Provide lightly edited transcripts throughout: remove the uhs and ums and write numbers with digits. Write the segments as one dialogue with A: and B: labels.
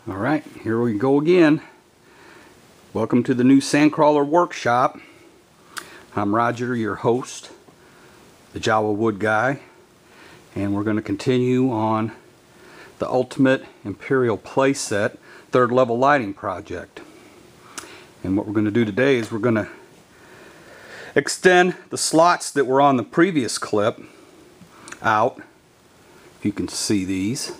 A: Alright, here we go again. Welcome to the new Sandcrawler workshop. I'm Roger, your host, the Jawa wood guy, and we're going to continue on the ultimate Imperial playset third level lighting project. And what we're going to do today is we're going to extend the slots that were on the previous clip out, if you can see these,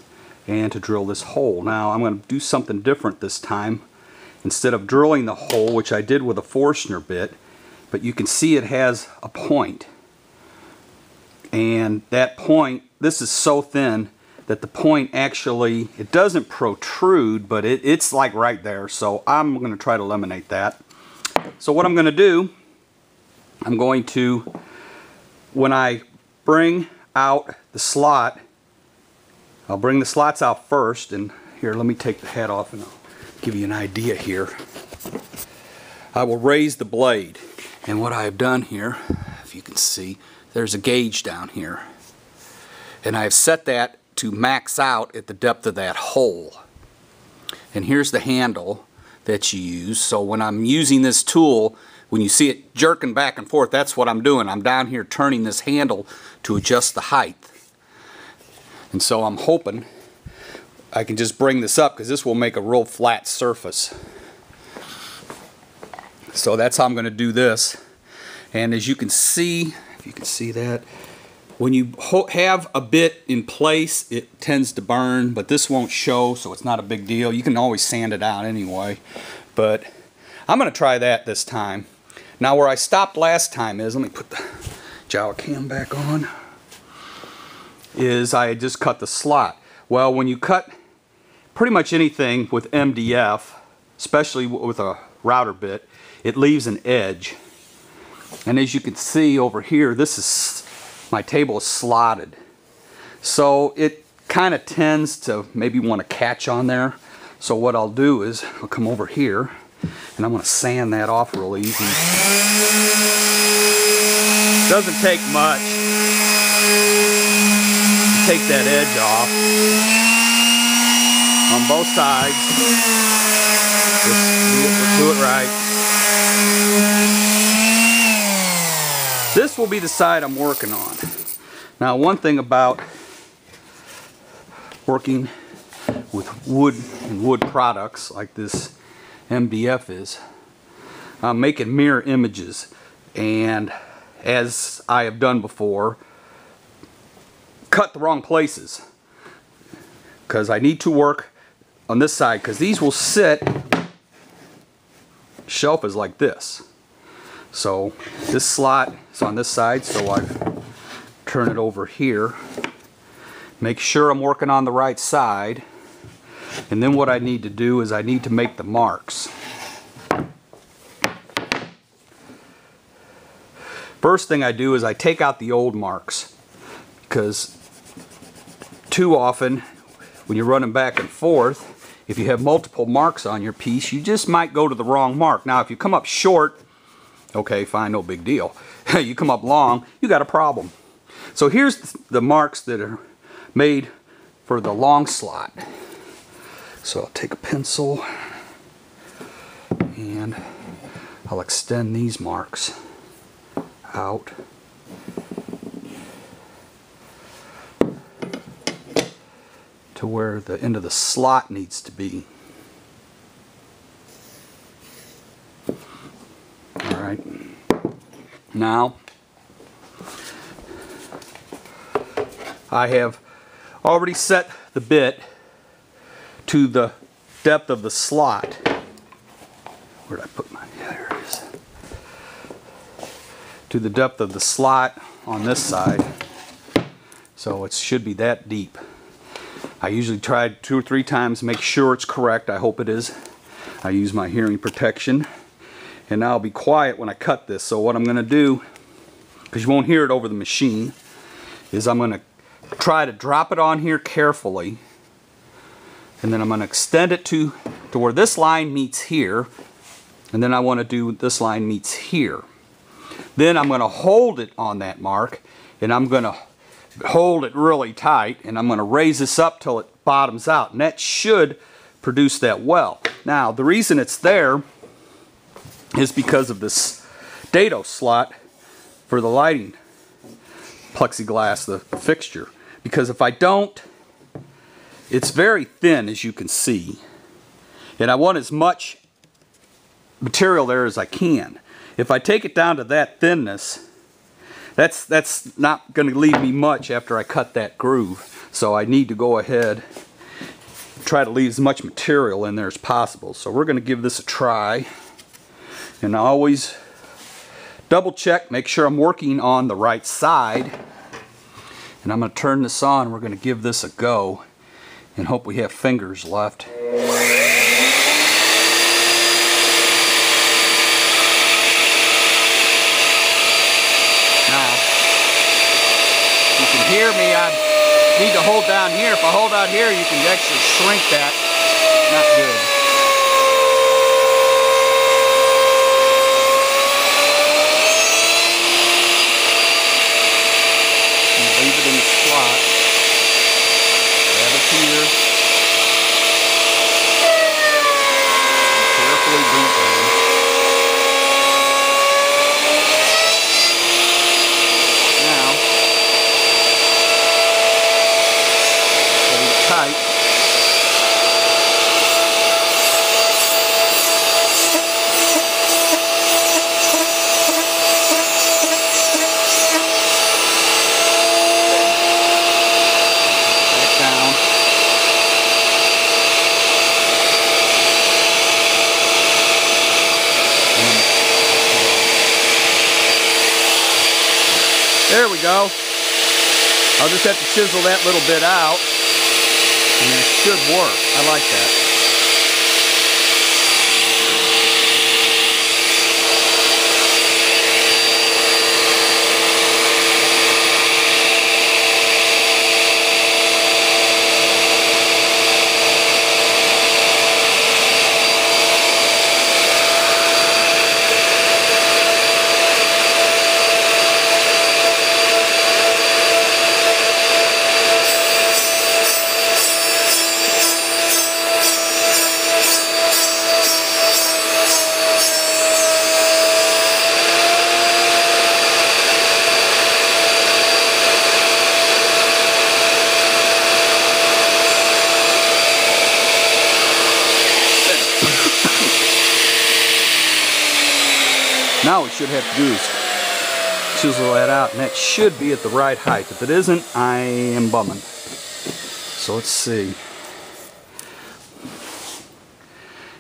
A: and to drill this hole. Now I'm going to do something different this time. Instead of drilling the hole, which I did with a Forstner bit, but you can see it has a point. And that point, this is so thin that the point actually, it doesn't protrude, but it's like right there. So I'm going to try to eliminate that. So what I'm going to do, I'm going to, when I bring out the slot, I'll bring the slots out first, and here, let me take the head off and I'll give you an idea here. I will raise the blade, and what I have done here, if you can see, there's a gauge down here, and I have set that to max out at the depth of that hole. And here's the handle that you use. So when I'm using this tool, when you see it jerking back and forth, that's what I'm doing. I'm down here turning this handle to adjust the height. And so I'm hoping I can just bring this up, because this will make a real flat surface. So that's how I'm going to do this. And as you can see, if you can see that, when you have a bit in place, it tends to burn, but this won't show, so it's not a big deal. You can always sand it out anyway. But I'm going to try that this time. Now where I stopped last time is, let me put the Jawa cam back on, is I had just cut the slot. Well, when you cut pretty much anything with MDF, especially with a router bit, it leaves an edge. And as you can see over here, this is, my table is slotted. So it kind of tends to maybe want to catch on there. So what I'll do is, I'll come over here, and I'm going to sand that off real easy. Doesn't take much. Take that edge off on both sides. Just do it right. This will be the side I'm working on. Now, one thing about working with wood and wood products like this MDF is, I'm making mirror images, and as I have done before, cut the wrong places, because I need to work on this side, because these will sit, shelf is like this. So this slot is on this side, so I turn it over here, make sure I'm working on the right side, and then what I need to do is I need to make the marks. First thing I do is I take out the old marks, because too often when you're running back and forth, if you have multiple marks on your piece, you just might go to the wrong mark. Now if you come up short, okay, fine, no big deal. You come up long, you got a problem. So here's the marks that are made for the long slot. So I'll take a pencil and I'll extend these marks out to where the end of the slot needs to be. Alright, now I have already set the bit to the depth of the slot. Where did I put my, there it is. To the depth of the slot on this side. So it should be that deep. I usually try 2 or 3 times to make sure it's correct. I hope it is. I use my hearing protection. And now I'll be quiet when I cut this. So what I'm going to do, because you won't hear it over the machine, is I'm going to try to drop it on here carefully. And then I'm going to extend it to where this line meets here. And then I want to do this line meets here. Then I'm going to hold it on that mark, and I'm going to hold it really tight, and I'm going to raise this up till it bottoms out, and that should produce that well. Now, the reason it's there is because of this dado slot for the lighting plexiglass, the fixture. Because if I don't, it's very thin, as you can see, and I want as much material there as I can. If I take it down to that thinness, that's not going to leave me much after I cut that groove. So I need to go ahead and try to leave as much material in there as possible. So we're going to give this a try, and I always double check, make sure I'm working on the right side. And I'm going to turn this on. We're going to give this a go and hope we have fingers left. Now, you can hear me. I need to hold down here. If I hold out here, you can actually shrink that. Not good. Leave it in the slot. Grab it here. And carefully bring it down. Now, hold it tight. There we go. I'll just have to chisel that little bit out, and it should work. I like that. Now what we should have to do is chisel that out, and that should be at the right height. If it isn't, I am bumming. So let's see.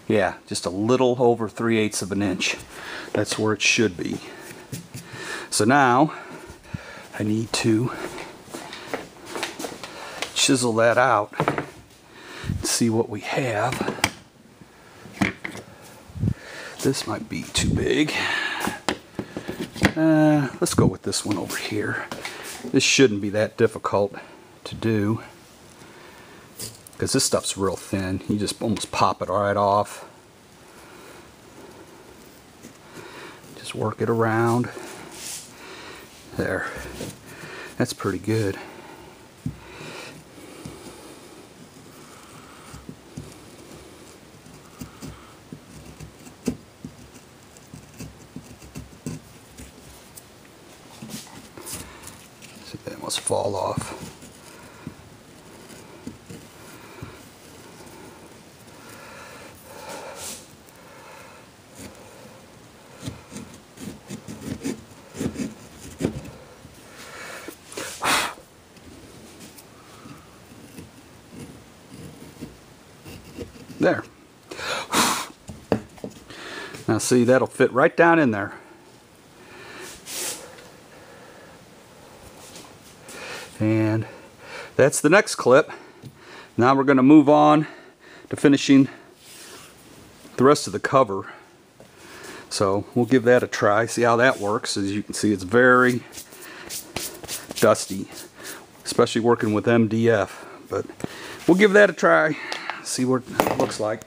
A: Yeah, just a little over 3/8 of an inch. That's where it should be. So now I need to chisel that out and see what we have. This might be too big. Let's go with this one over here. This shouldn't be that difficult to do because this stuff's real thin. You just almost pop it right off. Just work it around. There. That's pretty good. That must fall off. There. Now see, that'll fit right down in there. And that's the next clip. Now we're going to move on to finishing the rest of the cover. So we'll give that a try, see how that works. As you can see, it's very dusty, especially working with MDF. But we'll give that a try, see what it looks like.